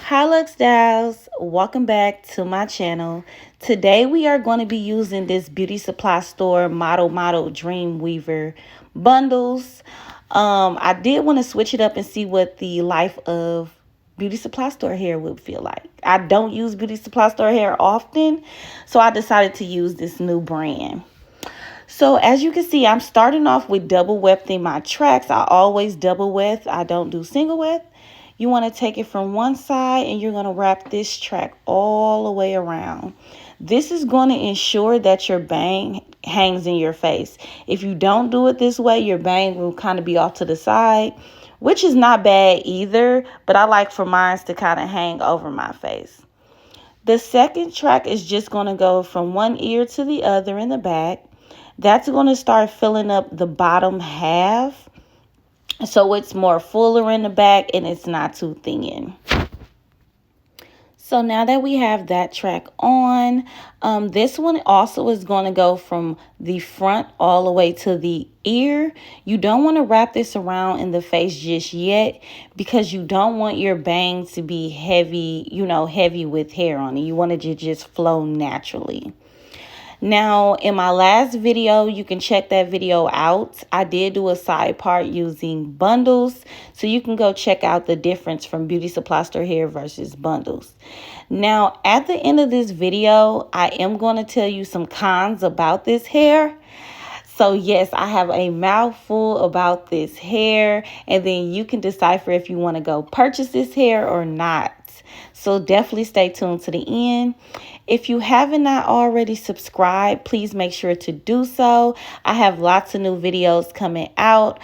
Hi Lux Dolls, welcome back to my channel. Today we are going to be using this beauty supply store model dream weaver bundles. I did want to switch it up and see what the life of beauty supply store hair would feel like. I don't use beauty supply store hair often, so I decided to use this new brand. So as you can see, I'm starting off with double wefting my tracks. I always double weft. I don't do single weft. You want to take it from one side and you're going to wrap this track all the way around. This is going to ensure that your bang hangs in your face. If you don't do it this way, your bang will kind of be off to the side, which is not bad either, but I like for mine to kind of hang over my face. The second track is just going to go from one ear to the other in the back. That's going to start filling up the bottom half, so it's more fuller in the back and it's not too thin. So now that we have that track on, this one also is going to go from the front all the way to the ear. You don't want to wrap this around in the face just yet because you don't want your bang to be heavy, heavy with hair on it. You want it to just flow naturally. Now, in my last video, you can check that video out. I did do a side part using bundles, so you can go check out the difference from beauty supply store hair versus bundles. Now, at the end of this video, I am going to tell you some cons about this hair. So yes, I have a mouthful about this hair, and then you can decipher if you want to go purchase this hair or not. So definitely stay tuned to the end. If you haven't not already subscribed, please make sure to do so. I have lots of new videos coming out.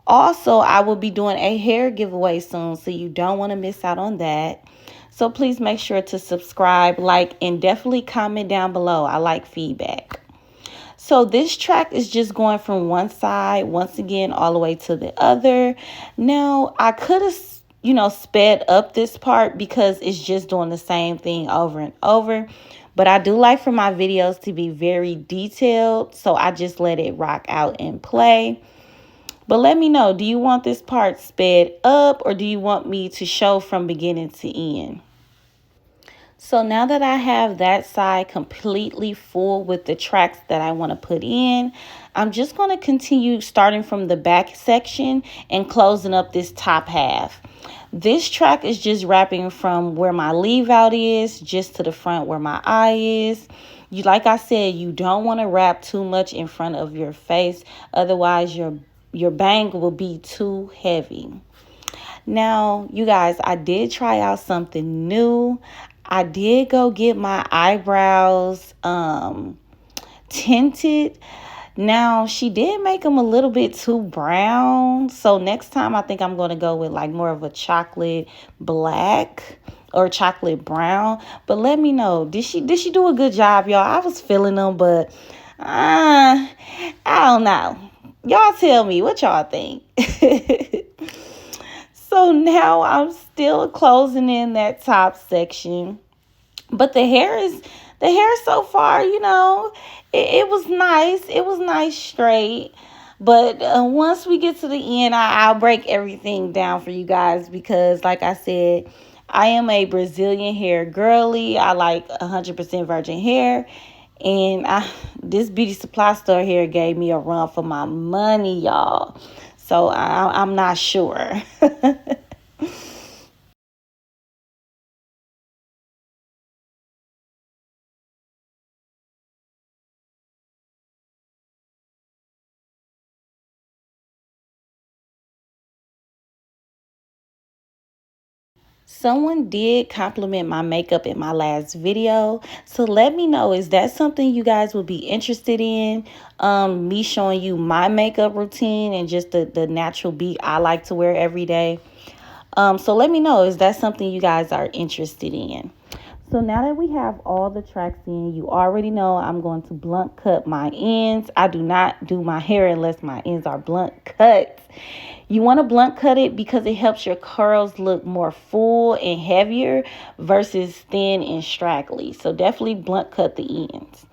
Also, I will be doing a hair giveaway soon, so you don't want to miss out on that. So please make sure to subscribe, like, and definitely comment down below. I like feedback. So this track is just going from one side, once again, all the way to the other. Now, I could have sped up this part because it's just doing the same thing over and over. But I do like for my videos to be very detailed, so I just let it rock out and play. But let me know, do you want this part sped up or do you want me to show from beginning to end? So now that I have that side completely full with the tracks that I want to put in, I'm just going to continue starting from the back section and closing up this top half. This track is just wrapping from where my leave out is just to the front where my eye is. Like I said, you don't want to wrap too much in front of your face. Otherwise, your bang will be too heavy. Now, you guys, I did try out something new. I did go get my eyebrows tinted. Now, she did make them a little bit too brown. So next time, I think I'm going to go with like more of a chocolate black or chocolate brown. But let me know, did she do a good job, y'all? I was feeling them, but I don't know. Y'all tell me what y'all think. So now I'm still closing in that top section. But the hair so far, it was nice. It was nice straight. But once we get to the end, I'll break everything down for you guys because, like I said, I am a Brazilian hair girly. I like 100% virgin hair. And this beauty supply store here gave me a run for my money, y'all. So I'm not sure. Someone did compliment my makeup in my last video. So let me know, is that something you guys would be interested in? Me showing you my makeup routine and just the natural beat I like to wear every day. So let me know, is that something you guys are interested in? So now that we have all the tracks in, you already know I'm going to blunt cut my ends. I do not do my hair unless my ends are blunt cut. You want to blunt cut it because it helps your curls look more full and heavier versus thin and straggly. So definitely blunt cut the ends.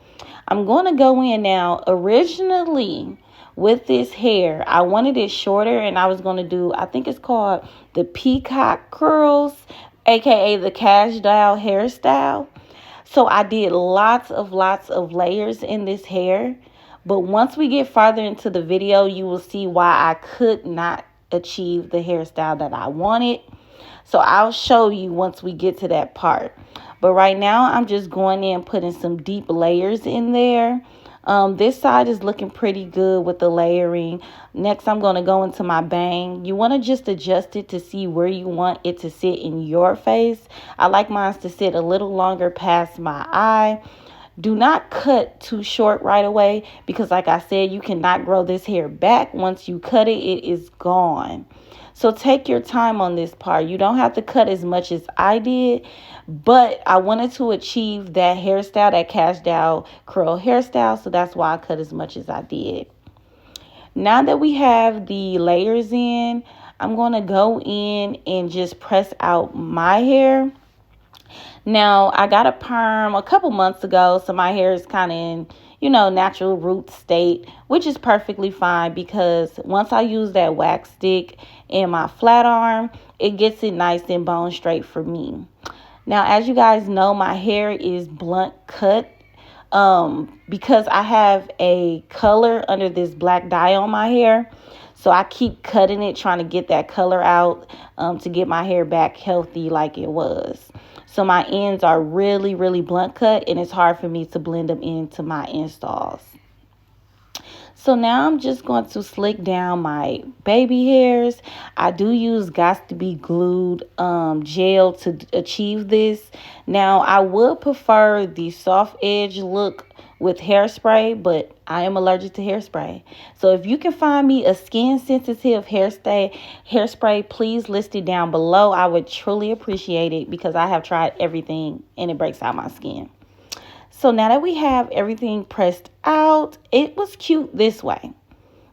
I'm going to go in now. Originally, with this hair, I wanted it shorter and I was going to do, I think it's called the peacock curls. aka the cash doll hairstyle. So I did lots of layers in this hair. But once we get farther into the video, you will see why I could not achieve the hairstyle that I wanted. So I'll show you once we get to that part. But right now, I'm just going in putting some deep layers in there. This side is looking pretty good with the layering. Next, I'm going to go into my bang. You want to just adjust it to see where you want it to sit in your face. I like mine to sit a little longer past my eye. Do not cut too short right away because, like I said, you cannot grow this hair back. Once you cut it, it is gone. So take your time on this part. You don't have to cut as much as I did, but I wanted to achieve that hairstyle, that cash doll curl hairstyle, so that's why I cut as much as I did. Now that we have the layers in, I'm going to go in and just press out my hair. Now, I got a perm a couple months ago, so my hair is kind of in, natural root state, which is perfectly fine because once I use that wax stick in my flat arm, it gets it nice and bone straight for me. Now, as you guys know, my hair is blunt cut because I have a color under this black dye on my hair. So I keep cutting it, trying to get that color out to get my hair back healthy like it was. So my ends are really, really blunt cut, and it's hard for me to blend them into my installs. So now I'm just going to slick down my baby hairs. I do use Got2b glued gel to achieve this. Now I would prefer the soft edge look with hairspray, but I am allergic to hairspray. So if you can find me a skin sensitive hairspray, please list it down below. I would truly appreciate it because I have tried everything and it breaks out my skin. So now that we have everything pressed out, it was cute this way.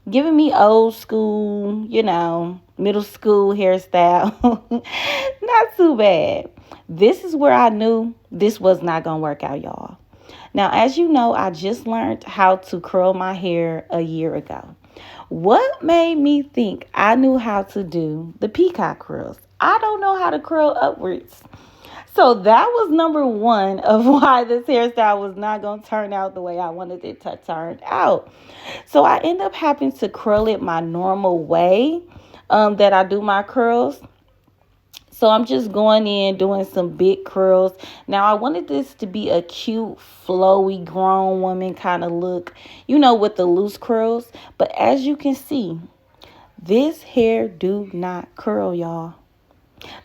Giving me old school, middle school hairstyle. Not too bad. This is where I knew this was not going to work out, y'all. Now, as you know, I just learned how to curl my hair a year ago. What made me think I knew how to do the peacock curls? I don't know how to curl upwards. So that was number one of why this hairstyle was not going to turn out the way I wanted it to turn out. So I end up having to curl it my normal way that I do my curls. So I'm just going in doing some big curls. Now I wanted this to be a cute, flowy, grown woman kind of look, with the loose curls. But as you can see, this hair do not curl, y'all.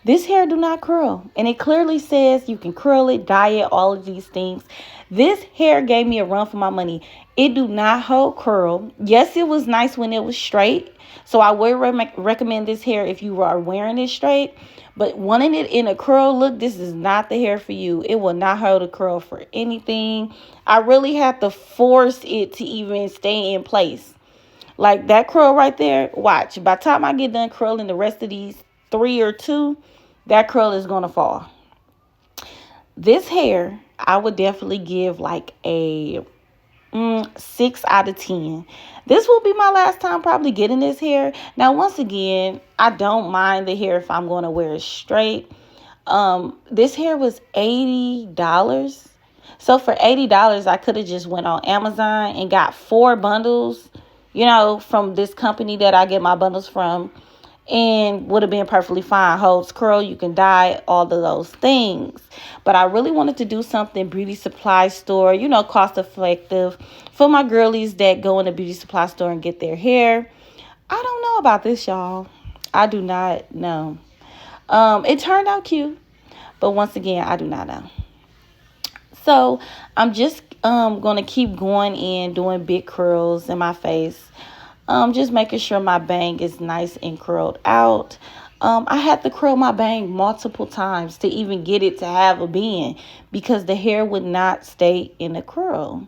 This hair do not curl, and it clearly says you can curl it, dye it, all of these things. This hair gave me a run for my money. It do not hold curl. Yes, it was nice when it was straight, so I would recommend this hair if you are wearing it straight. But wanting it in a curl look, this is not the hair for you. It will not hold a curl for anything. I really have to force it to even stay in place. Like that curl right there, watch. By the time I get done curling the rest of these 3 or 2, that curl is going to fall. This hair, I would definitely give like a 6 out of 10. This will be my last time probably getting this hair. Now, once again, I don't mind the hair if I'm going to wear it straight. This hair was $80. So for $80, I could have just went on Amazon and got 4 bundles, from this company that I get my bundles from. And would have been perfectly fine. Holds curl, you can dye, all of those things. But I really wanted to do something beauty supply store, cost effective for my girlies that go in the beauty supply store and get their hair. I don't know about this, y'all. I do not know. It turned out cute, but once again, I do not know. So I'm just gonna keep going in doing big curls in my face. Just making sure my bang is nice and curled out. I had to curl my bang multiple times to even get it to have a bend because the hair would not stay in the curl.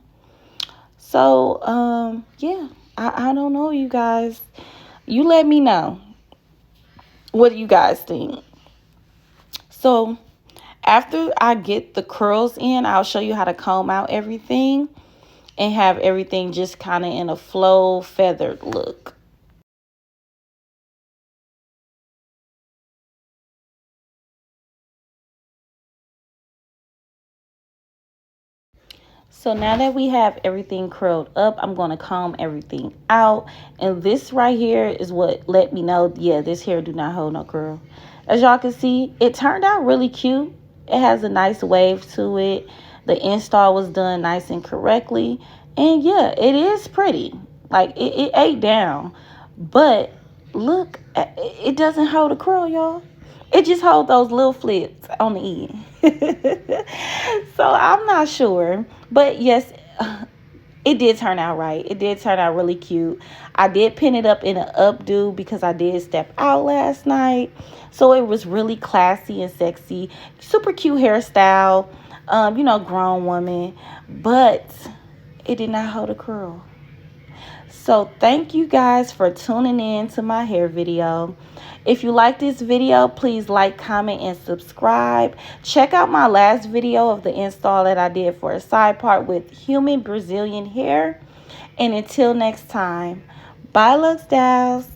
So, yeah, I don't know, you guys. You let me know. What do you guys think? So, after I get the curls in, I'll show you how to comb out everything and have everything just kind of in a flow, feathered look. So now that we have everything curled up, I'm going to comb everything out. And this right here is what let me know, yeah, this hair do not hold no curl. As y'all can see, it turned out really cute. It has a nice wave to it. The install was done nice and correctly. And yeah, it is pretty. Like, it ate down. But look, it doesn't hold a curl, y'all. It just holds those little flips on the end. So I'm not sure. But yes, it did turn out right. It did turn out really cute. I did pin it up in an updo because I did step out last night. So it was really classy and sexy. Super cute hairstyle. Grown woman. But it did not hold a curl. So thank you guys for tuning in to my hair video. If you like this video, please like, comment, and subscribe. Check out my last video of the install that I did for a side part with human Brazilian hair. And until next time, bye Lux Dolls.